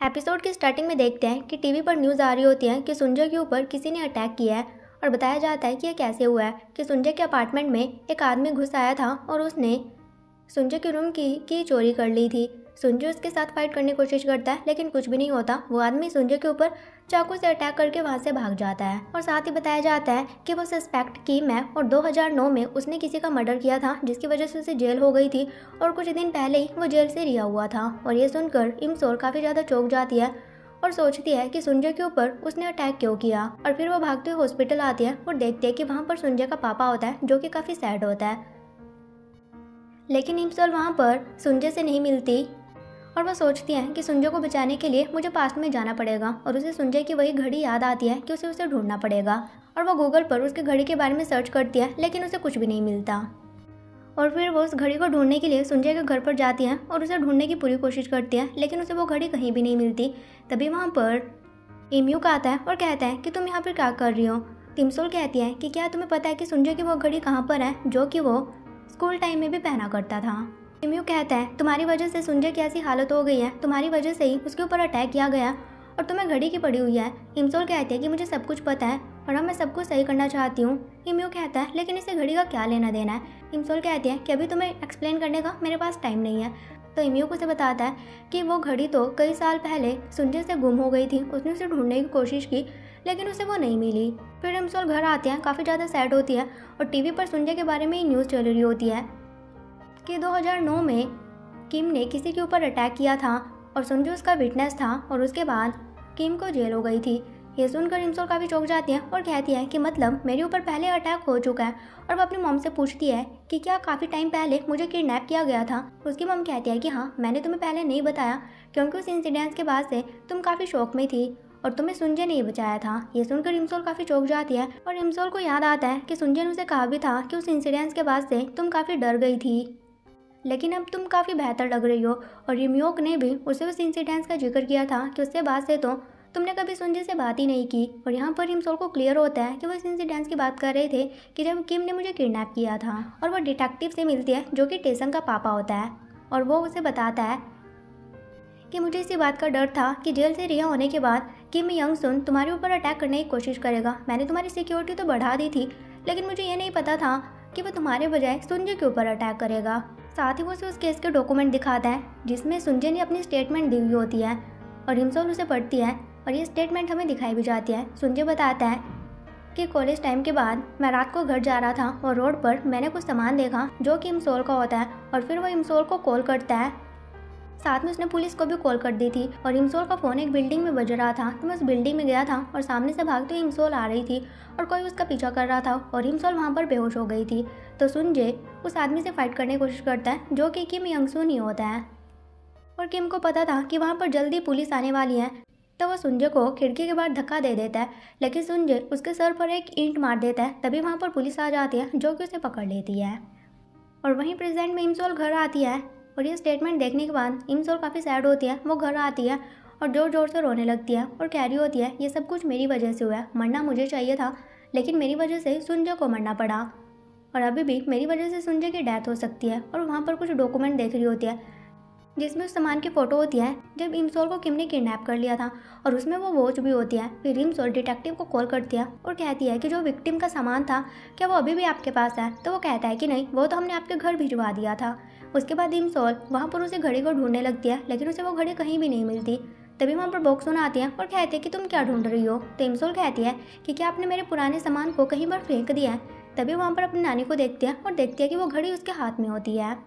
Episode की starting में देखते हैं कि टीवी पर न्यूज़ आ रही होती है कि सुंजय के ऊपर किसी ने अटैक किया है और बताया जाता है कि यह कैसे हुआ है कि सुंजय के अपार्टमेंट में एक आदमी घुस आया था और उसने सुंजय के रूम की चोरी कर ली थी। सुंजय उसके साथ फाइट करने की कोशिश करता है लेकिन कुछ भी नहीं होता। वो आदमी सुंजय के ऊपर चाकू से अटैक करके वहां से भाग जाता है और साथ ही बताया जाता है कि वो सस्पेक्ट किम है और 2009 में उसने किसी का मर्डर किया था जिसकी वजह से उसे जेल हो गई थी और कुछ दिन पहले ही वो जेल से रिहा हुआ था। और ये सुनकर इमसोल काफ़ी ज़्यादा चौंक जाती है और सोचती है कि सुंजय के ऊपर उसने अटैक क्यों किया। और फिर वो भागते हुए हॉस्पिटल आती है और देखती है कि वहाँ पर सुंजय का पापा होता है जो कि काफ़ी सैड होता है। लेकिन इमसोल वहाँ पर सुंजय से नहीं मिलती और वह सोचती है कि सुंजय को बचाने के लिए मुझे पास्ट में जाना पड़ेगा और उसे सुंजय की वही घड़ी याद आती है कि उसे ढूंढना पड़ेगा। और वह गूगल पर उसकी घड़ी के बारे में सर्च करती है लेकिन उसे कुछ भी नहीं मिलता। और फिर वो उस घड़ी को ढूंढने के लिए सुंजय के घर पर जाती है और उसे ढूंढने की पूरी कोशिश करती है लेकिन उसे वो घड़ी कहीं भी नहीं मिलती। तभी वहाँ पर इमयू का आता है और कहता है कि तुम यहाँ पर क्या कर रही हो। तिमसोल कहती है कि क्या तुम्हें पता है कि सुंजय की वो घड़ी कहाँ पर है जो कि वो स्कूल टाइम में भी पहना करता था। इमयू कहता है तुम्हारी वजह से सुंजय की ऐसी हालत हो गई है, तुम्हारी वजह से ही उसके ऊपर अटैक किया गया और तुम्हें घड़ी की पड़ी हुई है। इमसोल कहती है कि मुझे सब कुछ पता है और अब मैं सब कुछ सही करना चाहती हूँ। इमयू कहता है लेकिन इसे घड़ी का क्या लेना देना है। इमसोल कहती है कि अभी तुम्हें एक्सप्लेन करने का मेरे पास टाइम नहीं है। तो इमयू को उसे बताता है कि वो घड़ी तो कई साल पहले सुंजय से गुम हो गई थी। उसने उसे ढूंढने की कोशिश की लेकिन उसे वो नहीं मिली। फिर इमसोल घर आते हैं, काफ़ी ज़्यादा सैड होती है और टीवी पर सुंजय के बारे में ही न्यूज़ चल रही होती है कि 2009 में किम ने किसी के ऊपर अटैक किया था और सुंजू उसका विटनेस था और उसके बाद किम को जेल हो गई थी। ये सुनकर इमसोल काफ़ी चौंक जाती है और कहती है कि मतलब मेरे ऊपर पहले अटैक हो चुका है। और वो अपनी मॉम से पूछती है कि क्या काफ़ी टाइम पहले मुझे किडनैप किया गया था। उसकी मॉम कहती है कि हाँ, मैंने तुम्हें पहले नहीं बताया क्योंकि उस इंसिडेंट के बाद से तुम काफ़ी शौक में थी और तुम्हें सुंजय नहीं बचाया था। ये सुनकर इमसोल काफ़ी चौंक जाती है और इमसोल को याद आता है कि सुंजय ने उसे कहा भी था कि उस इंसिडेंट के बाद से तुम काफ़ी डर गई थी लेकिन अब तुम काफ़ी बेहतर लग रही हो। और यमयोक ने भी उसे उस इंसिडेंस का जिक्र किया था कि उससे बाद से तो तुमने कभी सुंजय से बात ही नहीं की। और यहाँ पर इमसोल को क्लियर होता है कि वो इस इंसिडेंस की बात कर रहे थे कि जब किम ने मुझे किडनैप किया था। और वो डिटेक्टिव से मिलती है जो कि टेसन का पापा होता है और वो उसे बताता है कि मुझे इसी बात का डर था कि जेल से रिहा होने के बाद किम यंग सुन तुम्हारे ऊपर अटैक करने की कोशिश करेगा। मैंने तुम्हारी सिक्योरिटी तो बढ़ा दी थी लेकिन मुझे ये नहीं पता था कि वो तुम्हारे बजाय सुंजय के ऊपर अटैक करेगा। साथ ही वो उसे उस केस के डॉक्यूमेंट दिखाता है जिसमें सुंजय ने अपनी स्टेटमेंट दी हुई होती है और इमसोल उसे पढ़ती है और ये स्टेटमेंट हमें दिखाई भी जाती है। सुंजय बताता है कि कॉलेज टाइम के बाद मैं रात को घर जा रहा था और रोड पर मैंने कुछ सामान देखा जो कि इमसोल का होता है और फिर वो इमसोल को कॉल करता है। साथ में उसने पुलिस को भी कॉल कर दी थी और इमसोल का फ़ोन एक बिल्डिंग में बज रहा था। तो मैं उस बिल्डिंग में गया था और सामने से भागते हुए इमसोल आ रही थी और कोई उसका पीछा कर रहा था और इमसोल वहाँ पर बेहोश हो गई थी। तो सुंजय उस आदमी से फाइट करने की कोशिश करता है जो कि किम यंगसून ही होता है और किम को पता था कि वहाँ पर जल्दी पुलिस आने वाली है। तो वह सुंजय को खिड़की के बाहर धक्का दे देता है लेकिन सुंजय उसके सर पर एक ईंट मार देता है। तभी वहाँ पर पुलिस आ जाती है जो कि उसे पकड़ लेती है और वहीं प्रेजेंट में इमसोल घर आती है और ये स्टेटमेंट देखने के बाद इमसोल काफ़ी सैड होती है। वो घर आती है और ज़ोर ज़ोर से रोने लगती है और कह रही होती है ये सब कुछ मेरी वजह से हुआ है, मरना मुझे चाहिए था लेकिन मेरी वजह से सुंजय को मरना पड़ा और अभी भी मेरी वजह से सुंजय की डेथ हो सकती है। और वहाँ पर कुछ डॉक्यूमेंट देख रही होती है जिसमें उस सामान की फ़ोटो होती है जब इमसोल को किम ने किडनैप कर लिया था और उसमें वो वॉच भी होती है। फिर इमसोल डिटेक्टिव को कॉल करती है और कहती है कि जो विक्टिम का सामान था क्या वो अभी भी आपके पास है। तो वो कहता है कि नहीं, वो तो हमने आपके घर भिजवा दिया था। उसके बाद इमसोल वहाँ पर उसे घड़ी को ढूंढने लगती है लेकिन उसे वो घड़ी कहीं भी नहीं मिलती। तभी वहाँ पर बॉक्सोन आती है और कहते हैं कि तुम क्या ढूंढ रही हो। तो इमसोल कहती है कि क्या आपने मेरे पुराने सामान को कहीं पर फेंक दिया है। तभी वहाँ पर अपनी नानी को देखती है और देखती है कि वो घड़ी उसके हाथ में होती है।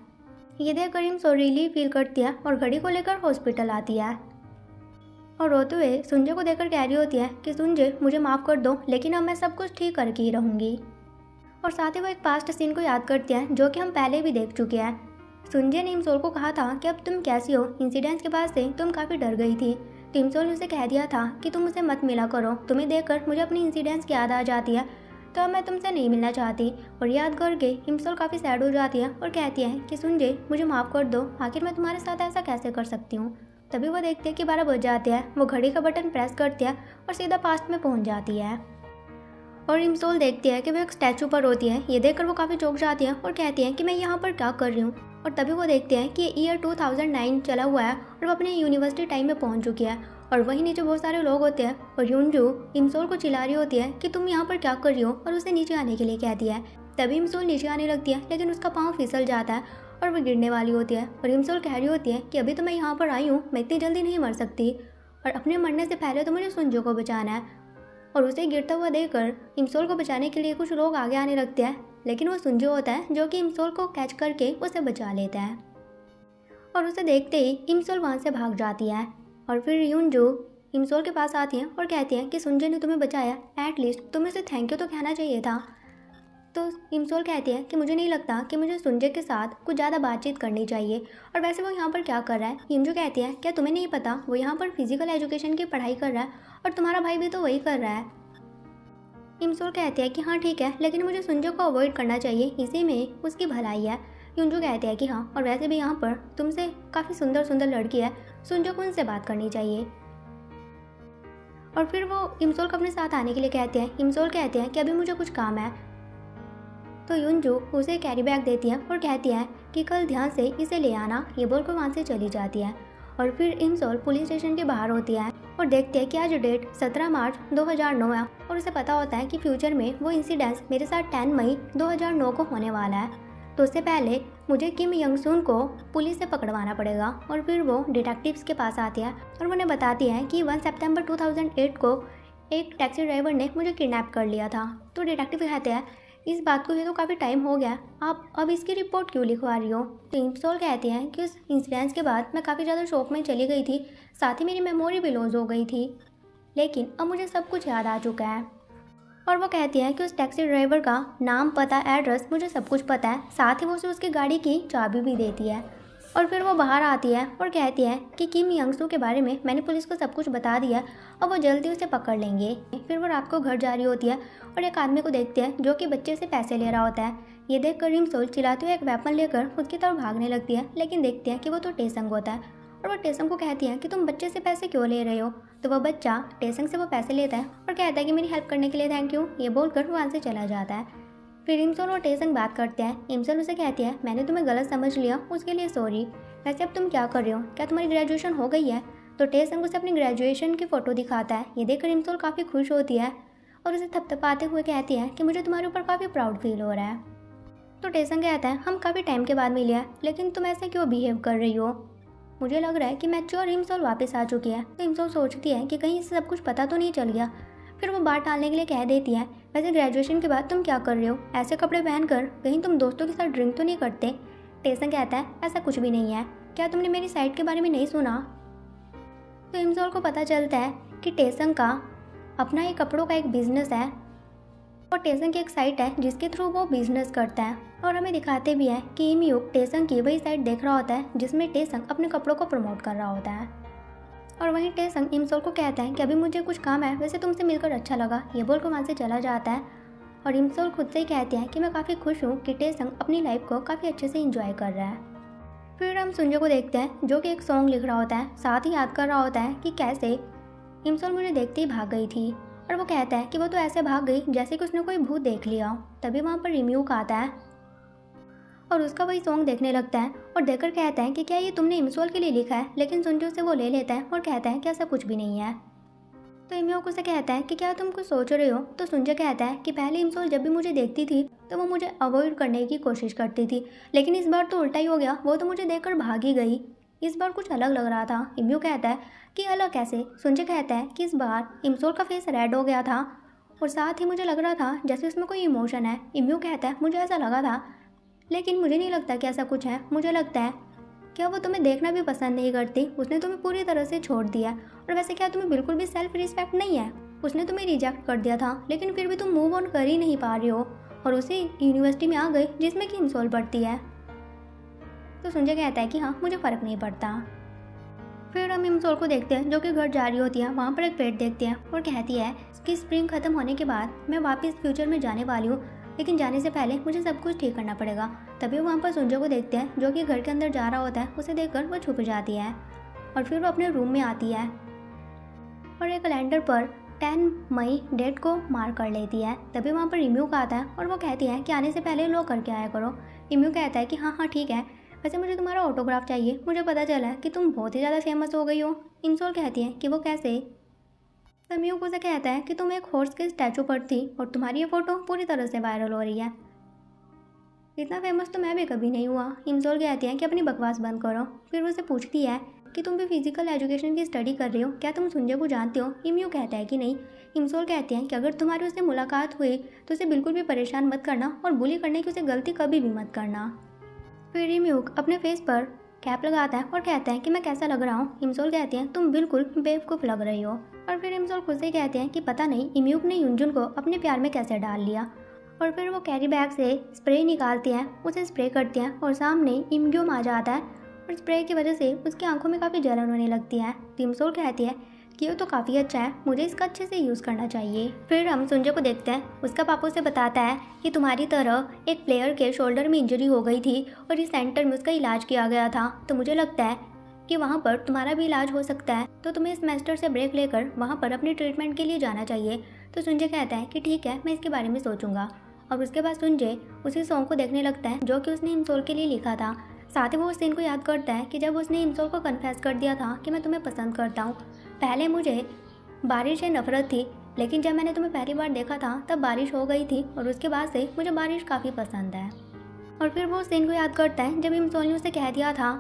ये देखकर इमसोल रिलीफ फील करती है और घड़ी को लेकर हॉस्पिटल आती है और रोते हुए सुंजय को देखकर कह रही होती है कि सुंजय मुझे माफ़ कर दो लेकिन अब मैं सब कुछ ठीक करके ही रहूँगी। और साथ ही वो एक पास्ट सीन को याद करती है जो कि हम पहले भी देख चुके हैं। सुंजय ने इमसोल को कहा था कि अब तुम कैसी हो, इंसिडेंट्स के बाद से तुम काफ़ी डर गई थी। तो इमसोल ने उसे कह दिया था कि तुम उसे मत मिला करो, तुम्हें देखकर मुझे अपनी इंसिडेंट्स की याद आ जाती है तो अब मैं तुमसे नहीं मिलना चाहती। और याद करके इमसोल काफ़ी सैड हो जाती है और कहती है कि सुंजय मुझे माफ़ कर दो, आखिर मैं तुम्हारे साथ ऐसा कैसे कर सकती हूँ। तभी वो देखती है कि 12 बज जाते हैं। वो घड़ी का बटन प्रेस करती है और सीधा पास्ट में पहुँच जाती है और इमसोल देखती है कि वो एक स्टैचू पर होती है। ये देखकर वो काफ़ी चौंक जाती है और कहती है कि मैं यहाँ पर क्या कर रही हूँ। और तभी वो देखते हैं कि ईयर 2009 चला हुआ है और वो अपने यूनिवर्सिटी टाइम में पहुंच चुकी है। और वहीं नीचे बहुत सारे लोग होते हैं और यूनजू इमसोल को चिल्ला रही होती है कि तुम यहाँ पर क्या कर रही हो, और उसे नीचे आने के लिए कहती है। तभी इमसोल नीचे आने लगती है, लेकिन उसका पाँव फिसल जाता है और वो गिरने वाली होती है। और इमसोल कह रही होती है कि अभी तो मैं यहाँ पर आई हूँ, मैं इतनी जल्दी नहीं मर सकती, और अपने मरने से पहले तो मुझे सुंजो को बचाना है। और उसे गिरता हुआ देखकर इमसोल को बचाने के लिए कुछ लोग आगे आने लगते हैं, लेकिन वो सुंजो होता है जो कि इमसोल को कैच करके उसे बचा लेता है। और उसे देखते ही इमसोल वहाँ से भाग जाती है। और फिर यूनजू इमसोल के पास आती है और कहती है कि सुंजो ने तुम्हें बचाया, एटलीस्ट तुम्हें उसे थैंक यू तो कहना चाहिए था। तो इमसोल कहती है कि मुझे नहीं लगता कि मुझे सुंजो के साथ कुछ ज़्यादा बातचीत करनी चाहिए, और वैसे वो यहाँ पर क्या कर रहा है। यूनजू कहती है क्या तुम्हें नहीं पता, वो यहाँ पर फिजिकल एजुकेशन की पढ़ाई कर रहा है और तुम्हारा भाई भी तो वही कर रहा है। इमसोल कहती है कि हाँ ठीक है, लेकिन मुझे सुंजो को अवॉइड करना चाहिए, इसी में उसकी भलाई है। यूनजू कहती है कि हाँ, और वैसे भी यहाँ पर तुमसे काफ़ी सुंदर सुंदर लड़की है, सुंजो को उनसे बात करनी चाहिए। और फिर वो इमसोल को अपने साथ आने के लिए कहते हैं। इमसोल कहते हैं कि अभी मुझे कुछ काम है। तो यूनजू उसे कैरी बैग देती है और कहती है कि कल ध्यान से इसे ले आना, ये बोलकर वहाँ से चली जाती है। और फिर इमसोल पुलिस स्टेशन के बाहर होती है और देखते हैं कि आज डेट 17 मार्च 2009 है, और उसे पता होता है कि फ्यूचर में वो इंसिडेंस मेरे साथ 10 मई 2009 को होने वाला है, तो उससे पहले मुझे किम यंग सुन को पुलिस से पकड़वाना पड़ेगा। और फिर वो डिटेक्टिव्स के पास आती है और उन्हें बताती है कि 1 सितंबर 2008 को एक टैक्सी ड्राइवर ने मुझे किडनैप कर लिया था। तो डिटेक्टिव कहते हैं इस बात को ये तो काफ़ी टाइम हो गया, आप अब इसकी रिपोर्ट क्यों लिखवा रही हो। तो इमसोल कहती हैं कि उस इंसिडेंस के बाद मैं काफ़ी ज़्यादा शौक में चली गई थी, साथ ही मेरी मेमोरी भी लॉस हो गई थी, लेकिन अब मुझे सब कुछ याद आ चुका है। और वो कहती है कि उस टैक्सी ड्राइवर का नाम, पता, एड्रेस मुझे सब कुछ पता है, साथ ही वो उसे उसकी गाड़ी की चाबी भी देती है। और फिर वो बाहर आती है और कहती है कि किम यंगसू के बारे में मैंने पुलिस को सब कुछ बता दिया और वो जल्दी उसे पकड़ लेंगे। फिर वो रात को घर जा रही होती है और एक आदमी को देखते हैं जो कि बच्चे से पैसे ले रहा होता है। ये देखकर इमसोल चिल्लाते हुए एक वेपन लेकर खुद की तरफ भागने लगती है, लेकिन देखते हैं कि वो तो टेसंग होता है। और वो टेसंग को कहती है कि तुम बच्चे से पैसे क्यों ले रहे हो। तो वह बच्चा टेसंग से वो पैसे लेता है और कहता है कि मेरी हेल्प करने के लिए थैंक यू, ये बोलकर वहाँ से चला जाता है। फिर इमसोल और टेसंग बात करते हैं। इमसोल उसे कहती है मैंने तुम्हें गलत समझ लिया, उसके लिए सॉरी, वैसे अब तुम क्या कर रहे हो, क्या तुम्हारी ग्रेजुएशन हो गई है। तो टेसंग उसे अपनी ग्रेजुएशन की फ़ोटो दिखाता है। ये देखकर इमसोल काफ़ी खुश होती है और उसे थपथपाते हुए कहती है कि मुझे तुम्हारे ऊपर काफ़ी प्राउड फील हो रहा है। तो टेसंग कहता है हम काफ़ी टाइम के बाद मिले हैं, लेकिन तुम ऐसे क्यों बिहेव कर रही हो, मुझे लग रहा है कि मैच्योर इमसोल वापस आ चुकी है। तो इमसोल सोचती है कि कहीं इसे सब कुछ पता तो नहीं चल गया। फिर वो बात टालने के लिए कह देती है वैसे ग्रेजुएशन के बाद तुम क्या कर रहे हो, ऐसे कपड़े पहनकर कहीं तुम दोस्तों के साथ ड्रिंक तो नहीं करते। टेसंग कहता है ऐसा कुछ भी नहीं है, क्या तुमने मेरी साइट के बारे में नहीं सुना। तो इमसोल को पता चलता है कि टेसंग का अपना एक कपड़ों का एक बिजनेस है और टेसंग की एक साइट है जिसके थ्रू वो बिजनेस करता है। और हमें दिखाते भी है कि इमयूक टेसंग की वही साइट देख रहा होता है जिसमें टेसंग अपने कपड़ों को प्रमोट कर रहा होता है। और वहीं टेसंग इमसोल को कहता है कि अभी मुझे कुछ काम है, वैसे तुमसे मिलकर अच्छा लगा, ये बोलकर वहाँ से चला जाता है। और इमसोल खुद से ही कहते हैं कि मैं काफ़ी खुश हूँ कि टेसंग अपनी लाइफ को काफ़ी अच्छे से इंजॉय कर रहा है। फिर हम सुंजो को देखते हैं जो कि एक सॉन्ग लिख रहा होता है, साथ ही याद कर रहा होता है कि कैसे इमसोल मुझे देखते ही भाग गई थी। और वो कहता है कि वो तो ऐसे भाग गई जैसे कि उसने कोई भूत देख लिया हो। तभी वहाँ पर इमयूक आता है और उसका वही सॉन्ग देखने लगता है और देखकर कहता है कि क्या ये तुमने इमसोल के लिए लिखा है, लेकिन सुंजो से वो ले लेता है और कहता है कि ऐसा कुछ भी नहीं है। तो इमयूक उसे कहता है कि क्या तुम कुछ सोच रहे हो। तो सुंजो कहता है कि पहले इमसोल जब भी मुझे देखती थी तो वो मुझे अवॉइड करने की कोशिश करती थी, लेकिन इस बार तो उल्टा ही हो गया, वो तो मुझे देखकर भाग ही गई, इस बार कुछ अलग लग रहा था। इमयूक कहता है कि अलग कैसे। सुंजो कहता है कि इस बार इमसोल का फेस रेड हो गया था और साथ ही मुझे लग रहा था जैसे उसमें कोई इमोशन है। इमयूक कहता है मुझे ऐसा लगा था, लेकिन मुझे नहीं लगता कि ऐसा कुछ है, मुझे लगता है क्या वो तुम्हें देखना भी पसंद नहीं करती, उसने तुम्हें पूरी तरह से छोड़ दिया। और वैसे क्या तुम्हें बिल्कुल भी सेल्फ रिस्पेक्ट नहीं है, उसने तुम्हें रिजेक्ट कर दिया था, लेकिन फिर भी तुम मूव ऑन कर ही नहीं पा रही हो और उसी यूनिवर्सिटी में आ गई जिसमें कि इमसोल पढ़ती है। तो सुंजो कहता है कि हाँ मुझे फ़र्क नहीं पड़ता। फिर हम इमसोल को देखते हैं जो कि घर जा रही होती है, वहाँ पर एक पेड़ देखते हैं और कहती है कि स्प्रिंग ख़त्म होने के बाद मैं वापस फ्यूचर में जाने वाली हूँ, लेकिन जाने से पहले मुझे सब कुछ ठीक करना पड़ेगा। तभी वहाँ पर सुंजो को देखते हैं जो कि घर के अंदर जा रहा होता है, उसे देखकर वो छुप जाती है और फिर वो अपने रूम में आती है और एक कैलेंडर पर 10 मई डेट को मार्क कर लेती है। तभी वहाँ पर इमयूक आता है और वो कहती है कि आने से पहले लॉक करके आया करो। इमयूक कहता है कि हाँ हाँ ठीक है, वैसे मुझे तुम्हारा ऑटोग्राफ चाहिए, मुझे पता चला है कि तुम बहुत ही ज़्यादा फेमस हो गई हो। इमसोल कहती है कि वो कैसे। समीयुक उसे कहता है कि तुम एक हॉर्स के स्टैचू पर थी और तुम्हारी ये फ़ोटो पूरी तरह से वायरल हो रही है। इतना फेमस तो मैं भी कभी नहीं हुआ। इमसोल कहती है कि अपनी बकवास बंद करो। फिर वो उसे पूछती है कि तुम भी फिजिकल एजुकेशन की स्टडी कर रही हो, क्या तुम सुंजय को जानते हो। इमयू कहता है कि नहीं। इमसोल कहते हैं कि अगर तुम्हारी उससे मुलाकात हुई तो उसे बिल्कुल भी परेशान मत करना और बुली करने की उसे गलती कभी भी मत करना। फिर इमयूक अपने फेस पर कैप लगाता है और कहता है कि मैं कैसा लग रहा हूँ। इमसोल कहती हैं तुम बिल्कुल बेवकूफ़ लग रही हो। और फिर इमसोल खुद से कहते हैं कि पता नहीं इमयूक ने युनजुन को अपने प्यार में कैसे डाल लिया। और फिर वो कैरी बैग से स्प्रे निकालती हैं, उसे स्प्रे करती हैं और सामने इमग्योम आ जाता है और स्प्रे की वजह से उसकी आंखों में काफ़ी जलन होने लगती है। इमसोल कहती है कि ये तो काफ़ी अच्छा है, मुझे इसका अच्छे से यूज़ करना चाहिए। फिर हम सुंजय को देखते हैं, उसका पापा उसे बताता है कि तुम्हारी तरह एक प्लेयर के शोल्डर में इंजरी हो गई थी और इस सेंटर में उसका इलाज किया गया था, तो मुझे लगता है कि वहाँ पर तुम्हारा भी इलाज हो सकता है, तो तुम्हें इस सेमेस्टर से ब्रेक लेकर वहाँ पर अपनी ट्रीटमेंट के लिए जाना चाहिए। तो संजय कहता है कि ठीक है, मैं इसके बारे में सोचूंगा। और उसके बाद संजय उसी सॉन्ग को देखने लगता है जो कि उसने इमसोल के लिए लिखा था। साथ ही वो उस सीन को याद करता है कि जब उसने इमसोल को कन्फेस कर दिया था कि मैं तुम्हें पसंद करता हूँ। पहले मुझे बारिश से नफरत थी, लेकिन जब मैंने तुम्हें पहली बार देखा था तब बारिश हो गई थी और उसके बाद से मुझे बारिश काफ़ी पसंद है। और फिर वो उस सीन को याद करता है जब इमसोल ने उसे कह दिया था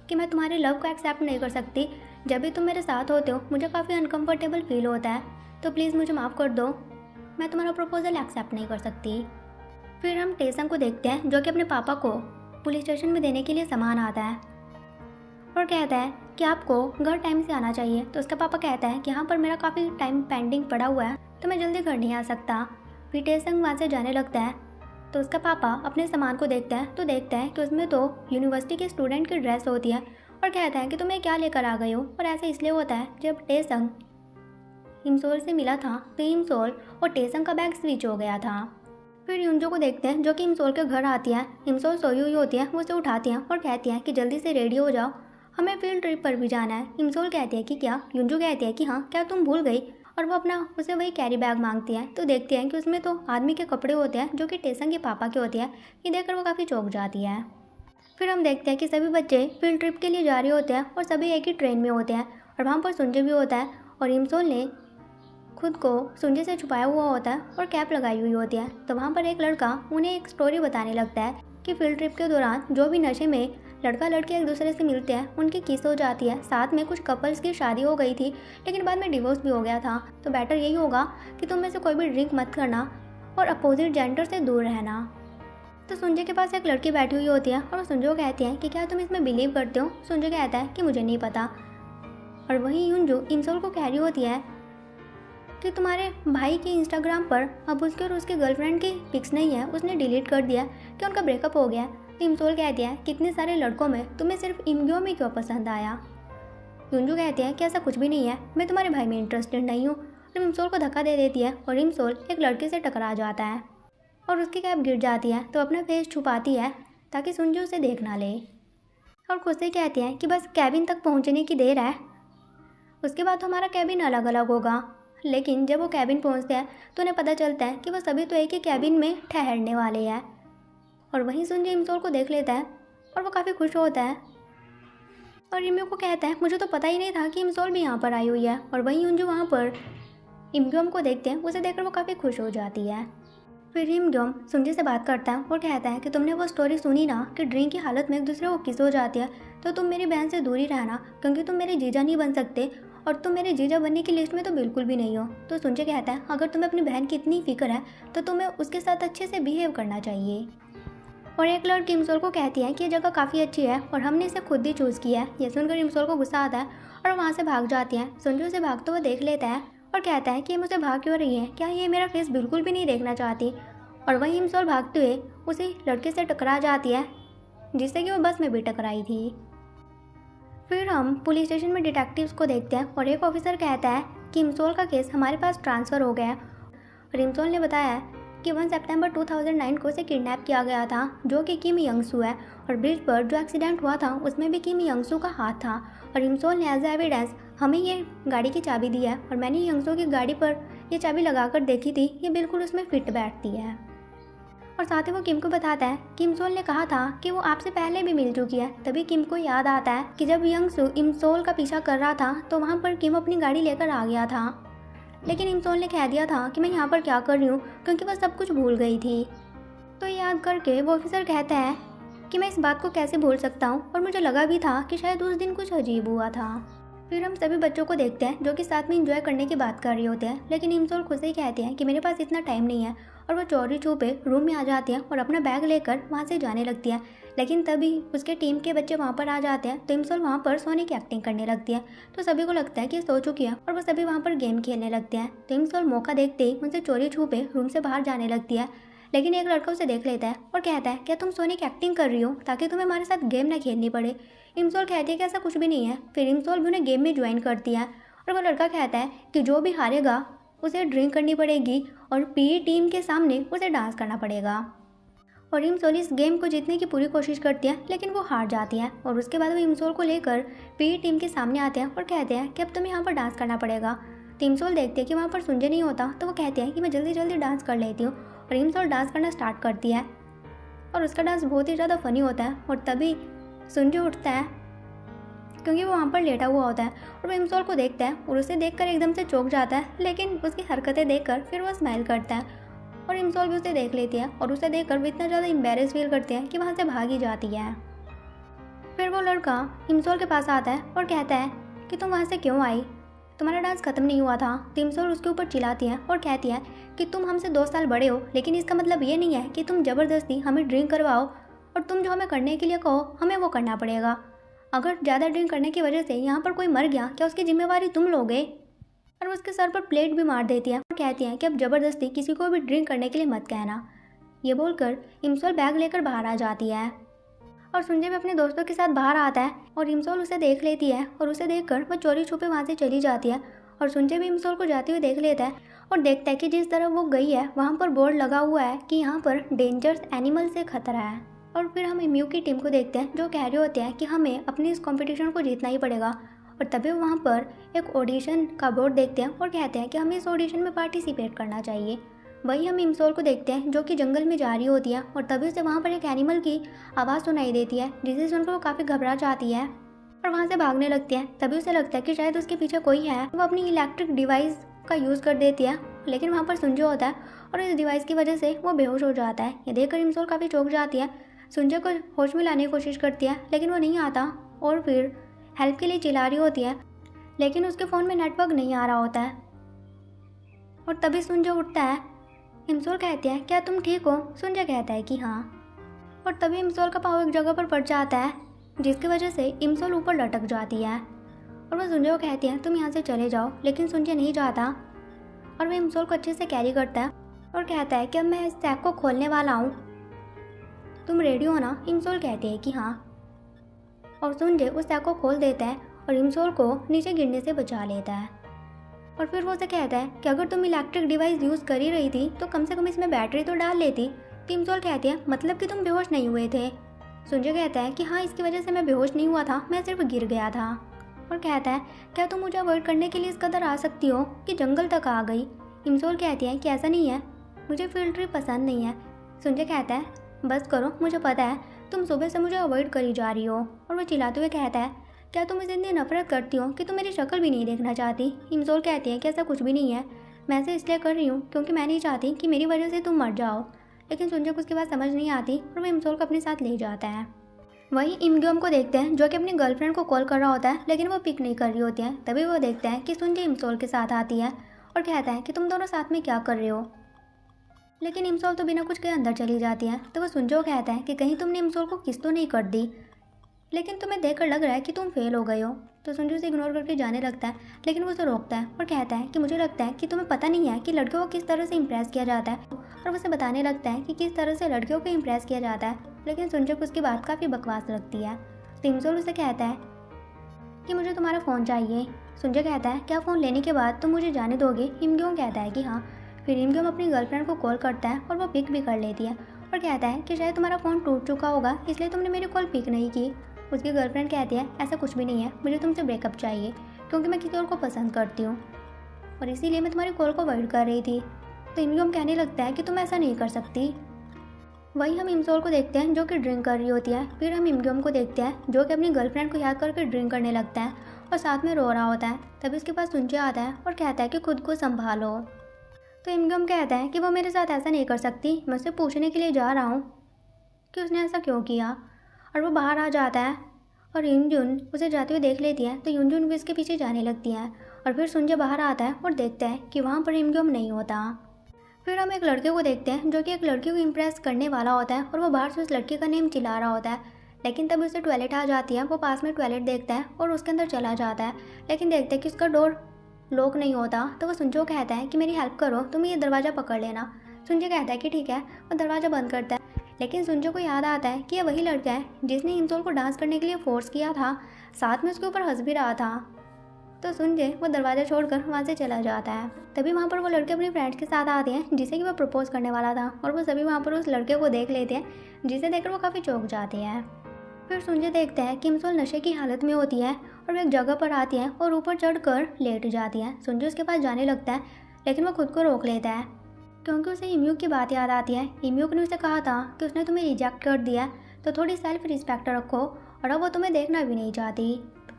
कि मैं तुम्हारे लव को एक्सेप्ट नहीं कर सकती, जब भी तुम मेरे साथ होते हो मुझे काफ़ी अनकम्फर्टेबल फील होता है, तो प्लीज़ मुझे माफ़ कर दो, मैं तुम्हारा प्रपोजल एक्सेप्ट नहीं कर सकती। फिर हम टेसंग को देखते हैं जो कि अपने पापा को पुलिस स्टेशन में देने के लिए सामान आता है और कहता है कि आपको घर टाइम से आना चाहिए। तो उसका पापा कहता है कि यहाँ पर मेरा काफ़ी टाइम पेंडिंग पड़ा हुआ है, तो मैं जल्दी घर नहीं आ सकता। फिर टेसंग वहाँ से जाने लगता है तो उसका पापा अपने सामान को देखता है तो देखता है कि उसमें तो यूनिवर्सिटी के स्टूडेंट की ड्रेस होती है और कहता है कि तुम्हें क्या लेकर आ गए हो। और ऐसा इसलिए होता है जब टेसंग इमसोल से मिला था तो इमसोल और टेसंग का बैग स्विच हो गया था। फिर युनजो को देखते हैं जो कि इमसोल के घर आती है। इमसोल सोई हुई होती है, वो उसे उठाती हैं और कहती हैं कि जल्दी से रेडी हो जाओ, हमें फील्ड ट्रिप पर भी जाना है। इमसोल कहती है कि क्या। युनजो कहती है कि हाँ, क्या तुम भूल गई। और वो अपना उसे वही कैरी बैग मांगती है तो देखती हैं कि उसमें तो आदमी के कपड़े होते हैं जो कि टेसंग के पापा के होते हैं। ये देखकर वो काफ़ी चौंक जाती है। फिर हम देखते हैं कि सभी बच्चे फील्ड ट्रिप के लिए जा रहे होते हैं और सभी एक ही ट्रेन में होते हैं और वहाँ पर संजय भी होता है और इमसोल ने खुद को संजय से छुपाया हुआ होता है और कैप लगाई हुई होती है। तो वहाँ पर एक लड़का उन्हें एक स्टोरी बताने लगता है कि फील्ड ट्रिप के दौरान जो भी नशे में लड़का लड़की एक दूसरे से मिलते हैं उनकी किस हो जाती है। साथ में कुछ कपल्स की शादी हो गई थी लेकिन बाद में डिवोर्स भी हो गया था। तो बेटर यही होगा कि तुम में से कोई भी ड्रिंक मत करना और अपोजिट जेंडर से दूर रहना। तो संजय के पास एक लड़की बैठी हुई होती है और वो संजय को कहती है कि क्या तुम इसमें बिलीव करते हो। संजय कहता है कि मुझे नहीं पता। और वहीं युनजो इमसोल को कह रही होती है कि तुम्हारे भाई के इंस्टाग्राम पर अब उसके और उसके गर्लफ्रेंड की पिक्स नहीं है, उसने डिलीट कर दिया कि उनका ब्रेकअप हो गया। तो इमसोल कहती है कितने सारे लड़कों में तुम्हें सिर्फ इमग्योम ही क्यों पसंद आया। युनजो कहती है कि ऐसा कुछ भी नहीं है, मैं तुम्हारे भाई में इंटरेस्टेड नहीं हूँ। और इमसोल को धक्का दे देती है और इमसोल एक लड़के से टकरा जाता है और उसकी कैप गिर जाती है तो अपना फेस छुपाती है ताकि सुंजू उसे देख ना ले। और खुद से कहती है कि बस कैबिन तक पहुँचने की देर है, उसके बाद तो हमारा कैबिन अलग अलग होगा। लेकिन जब वो कैबिन पहुंचते हैं तो उन्हें पता चलता है कि वो सभी तो एक ही कैबिन में ठहरने वाले हैं। और वहीं सुंजय इमसोल को देख लेता है और वो काफ़ी खुश होता है और इमग्यो को कहता है मुझे तो पता ही नहीं था कि इमसोल भी यहाँ पर आई हुई है। और वहीं युनजो वहाँ पर इमग्योम को देखते हैं, उसे देखकर वो काफ़ी खुश हो जाती है। फिर इमग्योम सुंजय से बात करता है और कहता है कि तुमने वो स्टोरी सुनी ना कि ड्रिंक की हालत में एक दूसरे को किस हो जाती है, तो तुम मेरी बहन से दूरी रहना क्योंकि तुम मेरे जीजा नहीं बन सकते और तुम मेरे जीजा बनने की लिस्ट में तो बिल्कुल भी नहीं हो। तो संजय कहता है अगर तुम्हें अपनी बहन की इतनी फिक्र है तो तुम्हें उसके साथ अच्छे से बिहेव करना चाहिए। और एक लड़की इमसोल को कहती है कि ये जगह काफ़ी अच्छी है और हमने इसे खुद ही चूज़ किया है। ये सुनकर इमसोल को गुस्सा आता है और वहाँ से भाग जाती है। संजय उसे भागते हुए देख लेता है और कहता है कि ये मुझे भाग क्यों रही है, क्या ये मेरा फेस बिल्कुल भी नहीं देखना चाहती। और वहीं इमसोल भागते हुए उसी लड़के से टकरा जाती है जिससे कि वो बस में भी टकराई थी। फिर हम पुलिस स्टेशन में डिटेक्टिव्स को देखते हैं और एक ऑफिसर कहता है कि इमसोल का केस हमारे पास ट्रांसफ़र हो गया है। और इमसोल ने बताया कि 1 सितंबर 2009 को उसे किडनैप किया गया था जो कि किम यंगसू है और ब्रिज पर जो एक्सीडेंट हुआ था उसमें भी किम यंगसू का हाथ था। और इमसोल ने एज एविडेंस हमें ये गाड़ी की चाबी दी है और मैंने यंगसू की गाड़ी पर ये चाबी लगा कर देखी थी, ये बिल्कुल उसमें फिट बैठती है। और साथ ही वो किम को बताता है कि इमसोल ने कहा था कि वो आपसे पहले भी मिल चुकी है। तभी किम को याद आता है कि जब यंगसू इमसोल का पीछा कर रहा था तो वहाँ पर किम अपनी गाड़ी लेकर आ गया था, लेकिन इमसोल ने कह दिया था कि मैं यहाँ पर क्या कर रही हूँ, क्योंकि वह सब कुछ भूल गई थी। तो याद करके वो ऑफिसर कहता है कि मैं इस बात को कैसे भूल सकता हूँ, और मुझे लगा भी था कि शायद उस दिन कुछ अजीब हुआ था। फिर हम सभी बच्चों को देखते हैं जो कि साथ में एंजॉय करने की बात कर रहे होते हैं, लेकिन इमसोल खुद से ही कहते हैं कि मेरे पास इतना टाइम नहीं है, और वो चोरी छुपे रूम में आ जाती है और अपना बैग लेकर वहाँ से जाने लगती है। लेकिन तभी उसके टीम के बच्चे वहाँ पर आ जाते हैं तो इमसोल वहाँ पर सोने की एक्टिंग करने लगती है। तो सभी को लगता है कि सो चुकी है और वो सभी वहाँ पर गेम खेलने लगते हैं। तो इमसोल मौका देखते ही उनसे चोरी छुपे रूम से बाहर जाने लगती है, लेकिन एक लड़का उसे देख लेता है और कहता है क्या तुम सोने की एक्टिंग कर रही हो ताकि तुम्हें हमारे साथ गेम ना खेलनी पड़े। इमसोल कहती है कि ऐसा कुछ भी नहीं है। फिर इमसोल भी उन्हें गेम में ज्वाइन करती है और वो लड़का कहता है कि जो भी हारेगा उसे ड्रिंक करनी पड़ेगी और पीई टीम के सामने उसे डांस करना पड़ेगा। और इमसोल इस गेम को जीतने की पूरी कोशिश करती है, लेकिन वो हार जाती है। और उसके बाद वो इमसोल को लेकर पीई टीम के सामने आते हैं और कहते हैं कि अब तुम्हें यहाँ पर डांस करना पड़ेगा। तो इमसोल देखते हैं कि वहाँ पर सुंजे नहीं होता, तो वो कहते हैं कि मैं जल्दी जल्दी डांस कर लेती हूँ। और इमसोल डांस करना स्टार्ट करती है और उसका डांस बहुत ही ज़्यादा फनी होता है। और तभी सुंजे उठता है क्योंकि वो वहाँ पर लेटा हुआ होता है, और वो इमसोल को देखता है और उसे देखकर एकदम से चौंक जाता है, लेकिन उसकी हरकतें देखकर फिर वो स्माइल करता है। और इमसोल भी उसे देख लेती है और उसे देखकर वो इतना ज़्यादा एम्बेरस फील करते हैं कि वहाँ से भाग ही जाती है। फिर वो लड़का इमसोल के पास आता है और कहता है कि तुम वहाँ से क्यों आई, तुम्हारा डांस खत्म नहीं हुआ था। तो इमसोल उसके ऊपर चिल्लाती है और कहती है कि तुम हमसे 2 साल बड़े हो, लेकिन इसका मतलब ये नहीं है कि तुम ज़बरदस्ती हमें ड्रिंक करवाओ, और तुम जो हमें करने के लिए कहो हमें वो करना पड़ेगा। अगर ज़्यादा ड्रिंक करने की वजह से यहाँ पर कोई मर गया, क्या उसकी जिम्मेवारी तुम लोगे। और वो उसके सर पर प्लेट भी मार देती है और कहती है कि अब ज़बरदस्ती किसी को भी ड्रिंक करने के लिए मत कहना। ये बोलकर इमसोल बैग लेकर बाहर आ जाती है और सुंजे भी अपने दोस्तों के साथ बाहर आता है और इमसोल उसे देख लेती है और उसे देखकर वो चोरी छुपे वहाँ से चली जाती है। और सुंजे भी इमसोल को जाते हुए देख लेता है और देखता है कि जिस तरफ वो गई है वहाँ पर बोर्ड लगा हुआ है कि यहाँ पर डेंजरस एनिमल से खतरा है। और फिर हम इम्यू की टीम को देखते हैं जो कह रहे होते हैं कि हमें अपनी इस कंपटीशन को जीतना ही पड़ेगा। और तभी वहाँ पर एक ऑडिशन का बोर्ड देखते हैं और कहते हैं कि हमें इस ऑडिशन में पार्टिसिपेट करना चाहिए। वही हम इमसोल को देखते हैं जो कि जंगल में जा रही होती है और तभी से वहाँ पर एक एनिमल की आवाज़ सुनाई देती है, जिसे सुनकर वो काफ़ी घबरा जाती है और वहाँ से भागने लगती है। तभी उसे लगता है कि शायद उसके पीछे कोई है। वो अपनी इलेक्ट्रिक डिवाइस का यूज़ कर देती है, लेकिन वहाँ पर सुंजे होता है और इस डिवाइस की वजह से वो बेहोश हो जाता है। ये देखकर इमसोल काफ़ी चौंक जाती है, सुंजे को होश में लाने की कोशिश करती है, लेकिन वो नहीं आता और फिर हेल्प के लिए चिल्ला रही होती है, लेकिन उसके फ़ोन में नेटवर्क नहीं आ रहा होता है। और तभी सुंजे उठता है। इमसोल कहती है क्या तुम ठीक हो। सुंजे कहता है कि हाँ। और तभी इमसोल का पाँव एक जगह पर पड़ जाता है, जिसकी वजह से इमसोल ऊपर लटक जाती है और वह सुंजे को कहती है तुम यहाँ से चले जाओ, लेकिन सुंजे नहीं जाता और वह इमसोल को अच्छे से कैरी करता है और कहता है कि अब मैं इस सैक को खोलने वाला हूँ, तुम रेडी हो ना। इमसोल कहती है कि हाँ और सुंजे उस सैक को खोल देता है और इमसोल को नीचे गिरने से बचा लेता है। और फिर वो उसे कहता है कि अगर तुम इलेक्ट्रिक डिवाइस यूज़ कर ही रही थी तो कम से कम इसमें बैटरी तो डाल लेती। तो इमसोल कहती है मतलब कि तुम बेहोश नहीं हुए थे। सुंजे कहता है कि हाँ इसकी वजह से मैं बेहोश नहीं हुआ था, मैं सिर्फ गिर गया था। और कहता है क्या तुम मुझे अवॉइड करने के लिए इस कदर आ सकती हो कि जंगल तक आ गई। इमसोल कहती है कि ऐसा नहीं है, मुझे फील्ड ट्रिप पसंद नहीं है। सुंजे कहता है बस करो, मुझे पता है तुम सुबह से मुझे अवॉइड करी जा रही हो। और वो चिल्लाते हुए कहता है क्या तुम मुझसे इतनी नफरत करती हो कि तुम मेरी शक्ल भी नहीं देखना चाहती। इमसोल कहती है कि ऐसा कुछ भी नहीं है, मैं ऐसे इसलिए कर रही हूँ क्योंकि मैं नहीं चाहती कि मेरी वजह से तुम मर जाओ। लेकिन सुंजे को उसकी बात समझ नहीं आती और वो इमसोल को अपने साथ ले जाता है। वही इमग्योम को देखते हैं जो कि अपनी गर्लफ्रेंड को कॉल कर रहा होता है, लेकिन वो पिक नहीं कर रही होती है। तभी वो देखते हैं कि सुंजे इमसोल के साथ आती है और कहता है कि तुम दोनों साथ में क्या कर रहे हो। लेकिन इमसोल तो बिना कुछ के अंदर चली जाती है। तो वो सुंजे को कहता है कि कहीं तुमने इमसोल को किस तो नहीं कर दी, लेकिन तुम्हें देखकर लग रहा है कि तुम फेल हो गए हो। तो सुंजे उसे इग्नोर करके जाने लगता है, लेकिन वो उसे रोकता है और कहता है कि मुझे लगता है कि तुम्हें पता नहीं है कि लड़कियों को किस तरह से इम्प्रेस किया जाता है। और वो उसे बताने लगता है कि किस तरह से लड़कियों को इम्प्रेस किया जाता है, लेकिन सुंजे को उसकी बात काफ़ी बकवास लगती है। तो इमसोल उसे कहता है कि मुझे तुम्हारा फ़ोन चाहिए। सुंजे कहता है क्या फ़ोन लेने के बाद तुम मुझे जाने दोगे। इमग्योम कहता है कि हाँ। फिर इमग्योम अपनी गर्लफ्रेंड को कॉल करता है और वो पिक भी कर लेती है और कहता है कि शायद तुम्हारा फ़ोन टूट चुका होगा इसलिए तुमने मेरी कॉल पिक नहीं की। उसकी गर्लफ्रेंड कहती है ऐसा कुछ भी नहीं है, मुझे तुमसे ब्रेकअप चाहिए क्योंकि मैं किसी और को पसंद करती हूँ और इसीलिए मैं तुम्हारी कॉल को अवॉइड कर रही थी। तो इमग्योम कहने लगता है कि तुम ऐसा नहीं कर सकती। वहीं हम इमसोल को देखते हैं जो कि ड्रिंक कर रही होती है। फिर हम इमग्योम को देखते हैं जो कि अपनी गर्लफ्रेंड को याद करके ड्रिंक करने लगता है और साथ में रो रहा होता है। तभी उसके पास सुनचे आता है और कहता है कि खुद को संभालो। तो इमग्योम कहता है कि वो मेरे साथ ऐसा नहीं कर सकती, मैं उससे पूछने के लिए जा रहा हूँ कि उसने ऐसा क्यों किया। और वो बाहर आ जाता है और युनजुन उसे जाते हुए देख लेती है तो युनजुन भी इसके पीछे जाने लगती है। और फिर सुनजे बाहर आता है और देखता है कि वहाँ पर इमग्योम नहीं होता। फिर हम एक लड़के को देखते हैं जो कि एक लड़की को इम्प्रेस करने वाला होता है और वो बाहर से उस लड़के का नेम चिल्ला रहा होता है। लेकिन तब उसे टॉयलेट आ जाती है। वो पास में टॉयलेट देखता है और उसके अंदर चला जाता है, लेकिन देखता है कि उसका डोर लॉक नहीं होता। तो वो सुनजे को कहता है कि मेरी हेल्प करो, तुम ये दरवाज़ा पकड़ लेना। सुनजे कहता है कि ठीक है। वो दरवाज़ा बंद करता है, लेकिन सुनजे को याद आता है कि यह वही लड़का है जिसने इमसोल को डांस करने के लिए फोर्स किया था, साथ में उसके ऊपर हंस भी रहा था। तो सुनजे वो दरवाज़ा छोड़कर वहाँ से चला जाता है। तभी वहाँ पर वो लड़के अपनी फ्रेंड्स के साथ आते हैं जिसे कि वो प्रपोज करने वाला था। और वो सभी वहाँ पर उस लड़के को देख लेते हैं, जिसे देखकर वो काफ़ी चौंक जाते हैं। फिर सुनजे देखते हैं कि इमसोल नशे की हालत में होती है और वो एक जगह पर आती है और ऊपर चढ़कर लेट जाती है। सुनजे उसके पास जाने लगता है, लेकिन वो खुद को रोक लेता है क्योंकि उसे इम्यूक की बात याद आती है। इम्यूक ने उसे कहा था कि उसने तुम्हें रिजेक्ट कर दिया, तो थोड़ी सेल्फ रिस्पेक्ट रखो, और अब वो तुम्हें देखना भी नहीं चाहती।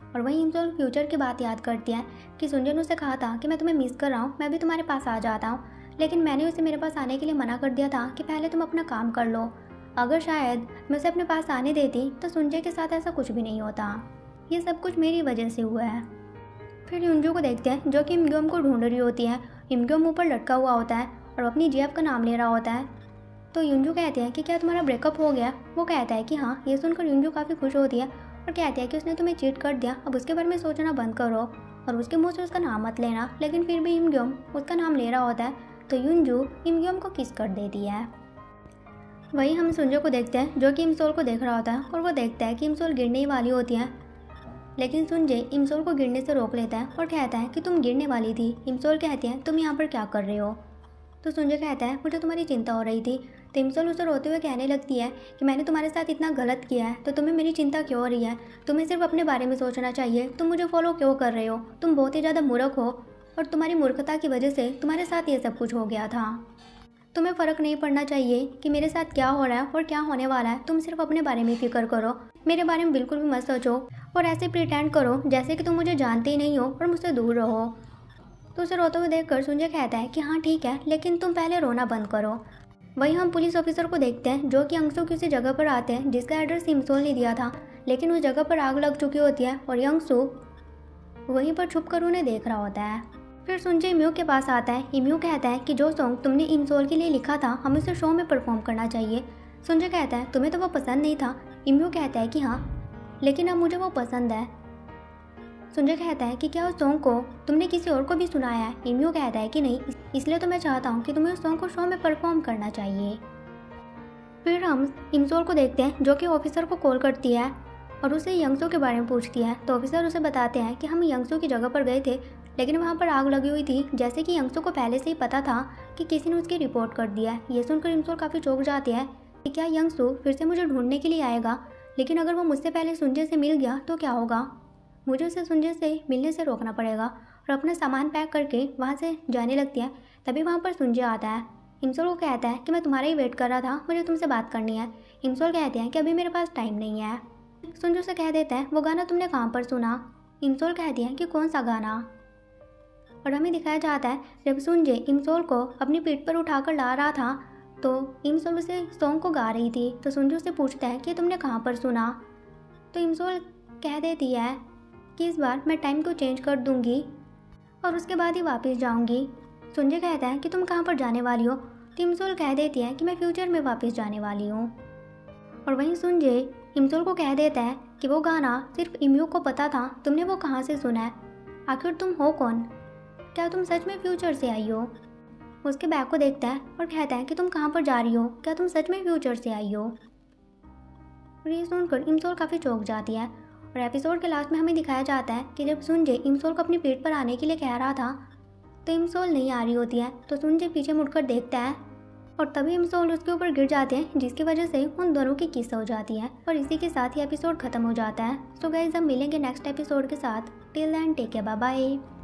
और वहीं इमसोल फ्यूचर की बात याद करती है कि सुनजे ने उसे कहा था कि मैं तुम्हें मिस कर रहा हूँ, मैं भी तुम्हारे पास आ जाता हूँ, लेकिन मैंने उसे मेरे पास आने के लिए मना कर दिया था कि पहले तुम अपना काम कर लो। अगर शायद मैं उसे अपने पास आने देती तो सुनजे के साथ ऐसा कुछ भी नहीं होता। ये सब कुछ मेरी वजह से हुआ है। फिर युनजू को देखते हैं जो कि इमग्योम को ढूंढ रही होती है। इमग्योम ऊपर लटका हुआ होता है और अपनी जेब का नाम ले रहा होता है। तो युनजू कहते हैं कि क्या तुम्हारा ब्रेकअप हो गया। वो कहता है कि हाँ। ये सुनकर युनजू काफ़ी खुश होती है और कहती है कि उसने तुम्हें चीट कर दिया, अब उसके बारे में सोचना बंद करो और उसके मुंह से उसका नाम मत लेना। लेकिन फिर भी इमग्योम उसका नाम ले रहा होता है, तो युनजू इमग्योम को किस कर देती है। वहीं हम सुनजे को देखते हैं जो कि इमसोल को देख रहा होता है और वो देखता है कि इमसोल गिरने ही वाली होती है, लेकिन सुनजे इमसोल को गिरने से रोक लेता है और कहता है कि तुम गिरने वाली थी। इमसोल कहती है तुम यहाँ पर क्या कर रहे हो। तो सुनजे कहता है मुझे तुम्हारी चिंता हो रही थी। तो इमसोल उसे रोते हुए कहने लगती है कि मैंने तुम्हारे साथ इतना गलत किया है तो तुम्हें मेरी चिंता क्यों हो रही है। तुम्हें सिर्फ अपने बारे में सोचना चाहिए, तुम मुझे फॉलो क्यों कर रहे हो। तुम बहुत ही ज़्यादा मूर्ख हो और तुम्हारी मूर्खता की वजह से तुम्हारे साथ ये सब कुछ हो गया था। तुम्हें फ़र्क नहीं पड़ना चाहिए कि मेरे साथ क्या हो रहा है और क्या होने वाला है। तुम सिर्फ अपने बारे में फिक्र करो, मेरे बारे में बिल्कुल भी मत सोचो और ऐसे प्रिटेंड करो जैसे कि तुम मुझे जानते ही नहीं हो और मुझसे दूर रहो। तो उसे रोते हुए देखकर सुनजे कहता है कि हाँ ठीक है, लेकिन तुम पहले रोना बंद करो। वहीं हम पुलिस ऑफिसर को देखते हैं जो कि यंगसू की उसी जगह पर आते हैं जिसका एड्रेस इमसोल ने दिया था, लेकिन उस जगह पर आग लग चुकी होती है और यंगसू वहीं पर छुप कर उन्हें देख रहा होता है। फिर सुनजे इम्यू के पास आता है। इम्यू कहता है कि जो सॉन्ग तुमने इमसोल के लिए लिखा था हमें उसे शो में परफॉर्म करना चाहिए। सुनजे कहता है तुम्हें तो वो पसंद नहीं था। इम्यू कहता है कि हाँ, लेकिन अब मुझे वो पसंद है। सुनजे कहता है कि क्या उस सॉन्ग को तुमने किसी और को भी सुनाया है। इम्यू कहता है कि नहीं, इसलिए तो मैं चाहता हूँ कि तुम्हें उस सॉन्ग को शो में परफॉर्म करना चाहिए। फिर हम इमसोल को देखते हैं जो कि ऑफिसर को कॉल करती है और उसे यंगसू के बारे में पूछती है। तो ऑफिसर उसे बताते हैं कि हम यंगसू की जगह पर गए थे, लेकिन वहाँ पर आग लगी हुई थी, जैसे कि यंगसू को पहले से ही पता था कि किसी ने उसकी रिपोर्ट कर दिया है। ये सुनकर इमसोल काफ़ी चौंक जाते हैं कि क्या यंगसू फिर से मुझे ढूंढने के लिए आएगा, लेकिन अगर वो मुझसे पहले सुनजे से मिल गया तो क्या होगा। मुझे उसे सुनजे से मिलने से रोकना पड़ेगा। और अपना सामान पैक करके वहाँ से जाने लगती है। तभी वहाँ पर सुनजे आता है। इमसोल को कहता है कि मैं तुम्हारा ही वेट कर रहा था, मुझे तुमसे बात करनी है। इमसोल कहते हैं कि अभी मेरे पास टाइम नहीं है। सुनजे से कह देता है वो गाना तुमने कहाँ पर सुना। इमसोल कहती है कि कौन सा गाना। और हमें दिखाया जाता है जब सुनजे इमसोल को अपनी पीठ पर उठाकर ला रहा था तो इमसोल उसे सॉन्ग को गा रही थी। तो सुनजे उससे पूछता है कि तुमने कहाँ पर सुना। तो इमसोल कह देती है कि इस बार मैं टाइम को चेंज कर दूंगी और उसके बाद ही वापस जाऊंगी। सुनजे कहता है कि तुम कहाँ पर जाने वाली हो। तो इमसोल कह देती है कि मैं फ्यूचर में वापस जाने वाली हूँ। और वहीं सुनजे इमसोल को कह देता है कि वो गाना सिर्फ इम्यू को पता था, तुमने वो कहाँ से सुना है, आखिर तुम हो कौन, क्या तुम सच में फ्यूचर से आई हो। उसके बैग को देखता है और कहता है कि तुम कहाँ पर जा रही हो, क्या तुम सच में फ्यूचर से आई हो। और ये सुनकर इमसोल काफ़ी चौंक जाती है। और एपिसोड के लास्ट में हमें दिखाया जाता है कि जब सुनजे इमसोल को अपनी पेट पर आने के लिए कह रहा था तो इमसोल नहीं आ रही होती है। तो सुनजे पीछे मुड़कर देखता है और तभी इमसोल उसके ऊपर गिर जाते हैं, जिसकी वजह से उन दोनों की किस हो जाती है। और इसी के साथ ही एपिसोड खत्म हो जाता है। सो गाइस, हम मिलेंगे नेक्स्ट एपिसोड के साथ। Till then take care, bye bye.